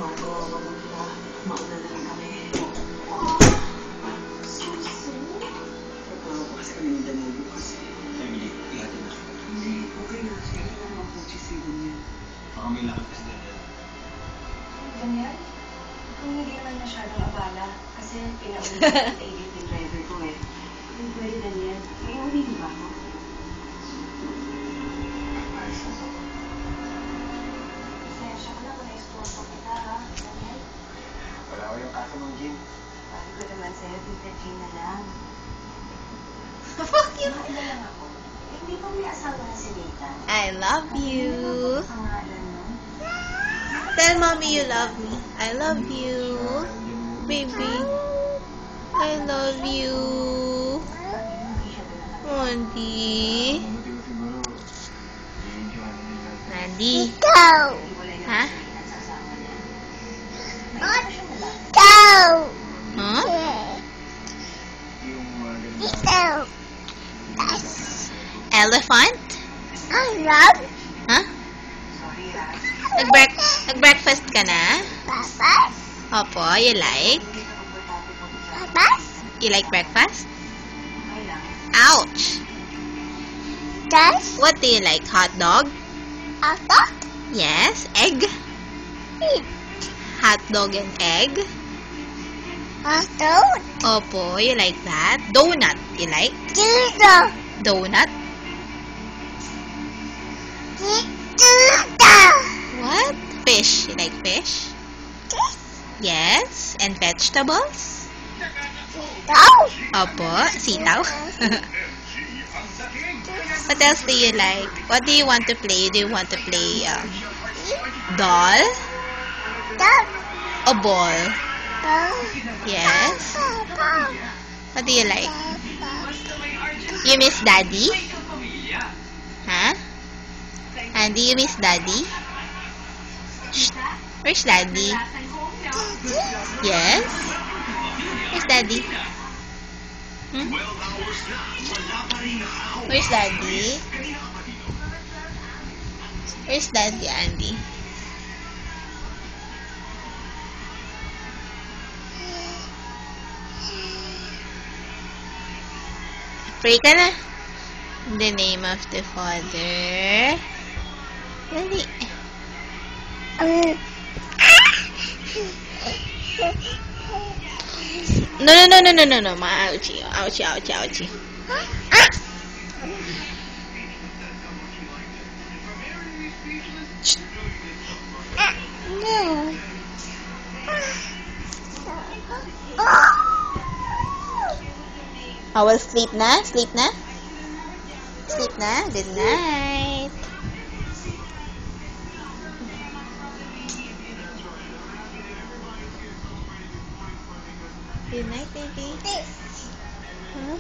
Mauna na lang kami. Kasi kami ng dalawa bukas. Emily, ihatid na. Hindi, okay na. Sige na lang ako si Daniel. Baka may lakad kasi Daniel. Daniel? Kung hindi naman masyadong abala, kasi pinaulit sa ADT driver ko eh. Hindi pwede, Daniel. May uwi ba ako? Ayos na to. Pasensya ka na kung na-explore kita, ha, Daniel? Wala ko yung kaso ng gym. Sabi ko naman sa'yo, Gin na lang. Fuck you! Kumain na lang ako. Hindi ko may asawa na si Nathan. I love you. Ano ang pangalan mo? Tell mommy you love me. I love you. Baby. I love you. Randy. Randy. Ha? Huh? Elephant? Huh? Nag-breakfast ka na? Opo, you like? You like breakfast? Ouch! What do you like? Hot dog? Yes. Egg? Hot dog and egg? Opo, you like that? Donut, you like? Donut? What? Fish, you like fish? Yes. And vegetables? Opo, sitaw. What else do you like? What do you want to play? Do you want to play doll? A ball? Yes. What do you like? You miss daddy? Huh? Andy, you miss daddy? Shh. Where's daddy? Yes? Where's daddy? Hmm? Where's daddy? Where's daddy, Andy? Pray ka na. In the name of the Father. Dali. No. Ma-ouchie. Ouchie. No. I will sleep na? Sleep na? Good night. Good night, baby. Huh?